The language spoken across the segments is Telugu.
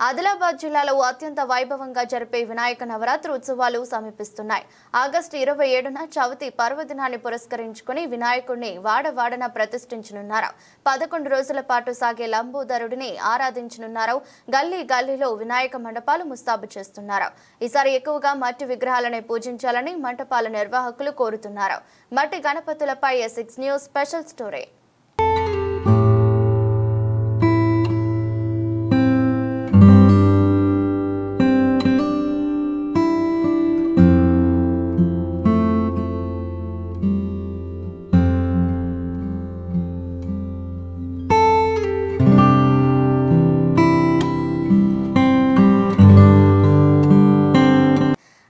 ఆదిలాబాద్ జిల్లాలో అత్యంత వైభవంగా జరిపే వినాయక నవరాత్రి ఉత్సవాలు సమీపిస్తున్నాయి. ఆగస్టు 27న చవితి పర్వదినాన్ని పురస్కరించుకుని వినాయకుడిని వాడవాడన ప్రతిష్ఠించనున్నారు. 11 రోజుల పాటు సాగే లంబోదరుడిని ఆరాధించనున్నారు. గల్లీ గల్లీలో వినాయక మండపాలు ముస్తాబు చేస్తున్నారు. ఈసారి ఎక్కువగా మట్టి విగ్రహాలను పూజించాలని మండపాల నిర్వాహకులు కోరుతున్నారు. మట్టి గణపతులపై S6 news special story.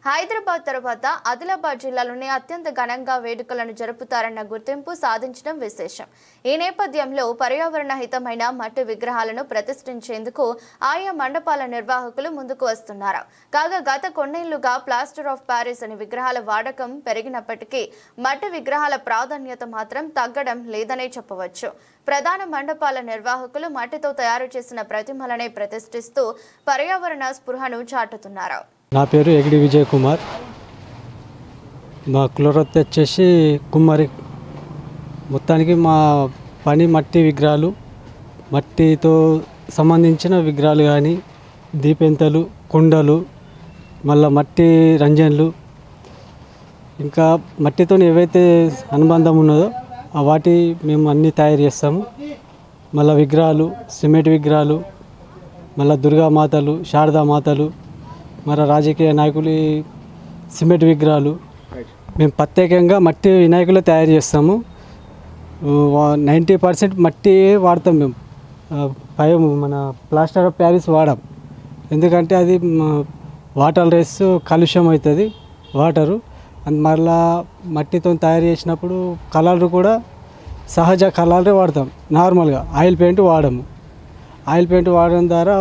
Hyderabad తర్వాత ఆదిలాబాద్ జిల్లాలోనే అత్యంత ఘనంగా వేడుకలను జరుపుతారన్న గుర్తింపు సాధించడం విశేషం. ఈ నేపథ్యంలో పర్యావరణ హితమైన మట్టి విగ్రహాలను ప్రతిష్ఠించేందుకు ఆయా మండపాల నిర్వాహకులు ముందుకు వస్తున్నారు. కాగా గత కొన్నేళ్లుగా ప్లాస్టర్ ఆఫ్ ప్యారిస్ అనే విగ్రహాల వాడకం పెరిగినప్పటికీ మట్టి విగ్రహాల ప్రాధాన్యత మాత్రం తగ్గడం లేదనే చెప్పవచ్చు. ప్రధాన మండపాల నిర్వాహకులు మట్టితో తయారు చేసిన ప్రతిమలనే ప్రతిష్ఠిస్తూ పర్యావరణ స్పృహను చాటుతున్నారు. నా పేరు ఎగిడి విజయ్ కుమార్. మా కులవృత్తి వచ్చేసి కుమ్మరి. మొత్తానికి మా పని మట్టి విగ్రహాలు, మట్టితో సంబంధించిన విగ్రహాలు కానీ, దీపెంతలు, కుండలు, మళ్ళీ మట్టి రంజన్లు, ఇంకా మట్టితో ఏవైతే అనుబంధం ఉన్నదో వాటి మేము అన్నీ తయారు చేస్తాము. మళ్ళీ విగ్రహాలు, సిమెంట్ విగ్రహాలు, మళ్ళీ దుర్గామాతలు, శారదామాతలు, మరి రాజకీయ నాయకులు సిమెంట్ విగ్రహాలు మేము ప్రత్యేకంగా మట్టి వినాయకులు తయారు చేస్తాము. 90% మట్టి వాడతాం మేము. మన ప్లాస్టర్ ఆఫ్ ప్యారిస్ వాడాం, ఎందుకంటే అది వాటర్ రేస్ కాలుష్యం అవుతుంది వాటరు. మళ్ళా మట్టితో తయారు చేసినప్పుడు కలర్లు కూడా సహజ కలర్లే వాడతాం. నార్మల్గా ఆయిల్ పెయింట్ వాడము. ఆయిల్ పెయింట్ వాడడం ద్వారా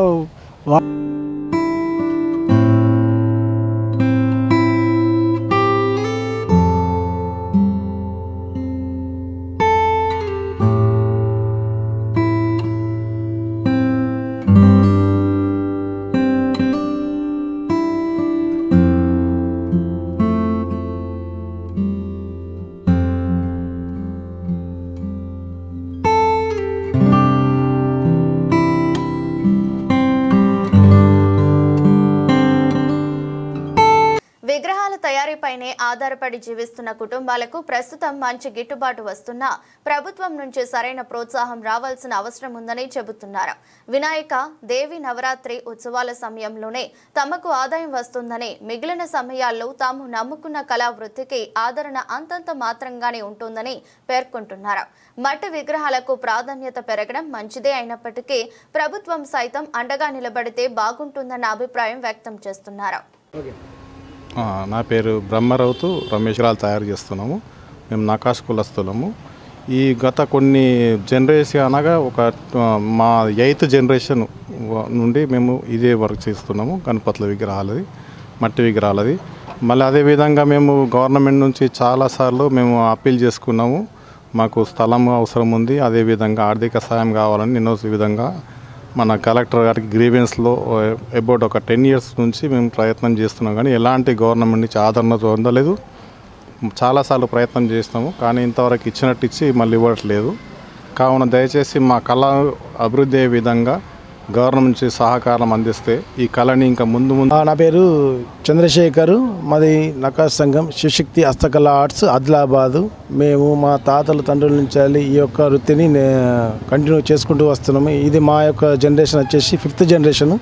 విగ్రహాల తయారీపైనే ఆధారపడి జీవిస్తున్న కుటుంబాలకు ప్రస్తుతం మంచి గిట్టుబాటు వస్తున్నా ప్రభుత్వం నుంచి సరైన ప్రోత్సాహం రావాల్సిన అవసరం ఉందని చెబుతున్నారు. వినాయక దేవి నవరాత్రి ఉత్సవాల సమయంలోనే తమకు ఆదాయం వస్తుందని, మిగిలిన సమయాల్లో తాము నమ్ముకున్న కళా వృత్తికి ఆదరణ అంతంత మాత్రంగానే ఉంటుందని పేర్కొంటున్నారు. మట్టి విగ్రహాలకు ప్రాధాన్యత పెరగడం మంచిదే అయినప్పటికీ ప్రభుత్వం సైతం అండగా నిలబడితే బాగుంటుందన్న అభిప్రాయం వ్యక్తం చేస్తున్నారు. నా పేరు బ్రహ్మరౌతు రమేశ్వరాలు తయారు చేస్తున్నాము. మేము నకాష్ కులస్తులము. ఈ గత కొన్ని జనరేషన్ అనగా మా 8th జనరేషన్ నుండి మేము ఇదే వర్క్ చేస్తున్నాము. గణపతుల విగ్రహాలది, మట్టి విగ్రహాలది. మళ్ళీ అదేవిధంగా మేము గవర్నమెంట్ నుంచి చాలాసార్లు మేము అప్పీల్ చేసుకున్నాము. మాకు స్థలం అవసరం ఉంది, అదేవిధంగా ఆర్థిక సాయం కావాలని ఎన్నో విధంగా మన కలెక్టర్ గారికి గ్రీవెన్స్లో అబౌట్ ఒక 10 years నుంచి మేము ప్రయత్నం చేస్తున్నాం, కానీ ఎలాంటి గవర్నమెంట్ నుంచి ఆదరణ పొందలేదు. చాలాసార్లు ప్రయత్నం చేస్తాము, కానీ ఇంతవరకు ఇచ్చినట్టు ఇచ్చి మళ్ళీ ఇవ్వట్లేదు. కావున దయచేసి మా కళ అభివృద్ధి అయ్యే విధంగా గవర్నమెంట్ నుంచి సహకారం అందిస్తే ఈ కళని ఇంకా ముందు. నా పేరు చంద్రశేఖర్. మాది నకాష్ సంఘం శివశక్తి హస్తకళ ఆర్ట్స్ ఆదిలాబాదు. మేము మా తాతల తండ్రుల నుంచి ఈ యొక్క వృత్తిని కంటిన్యూ చేసుకుంటూ వస్తున్నాము. ఇది మా యొక్క జనరేషన్ వచ్చేసి 5th జనరేషన్.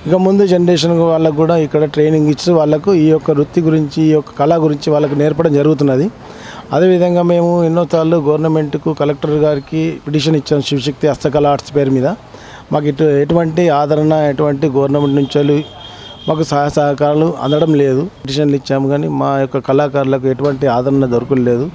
ఇంకా ముందు జనరేషన్ వాళ్ళకు కూడా ఇక్కడ ట్రైనింగ్ ఇచ్చి వాళ్ళకు ఈ యొక్క వృత్తి గురించి, ఈ యొక్క కళ గురించి వాళ్ళకు నేర్పడం జరుగుతున్నది. అదేవిధంగా మేము ఎన్నోసార్లు గవర్నమెంట్కు, కలెక్టర్ గారికి పిటిషన్ ఇచ్చాము శివశక్తి హస్తకళ ఆర్ట్స్ పేరు మీద. మాకు ఎటువంటి ఆదరణ, ఎటువంటి గవర్నమెంట్ నుంచి మాకు సహకారాలు అందడం లేదు. పిటిషన్లు ఇచ్చాము, కానీ మా యొక్క కళాకారులకు ఎటువంటి ఆదరణ దొరకలేదు.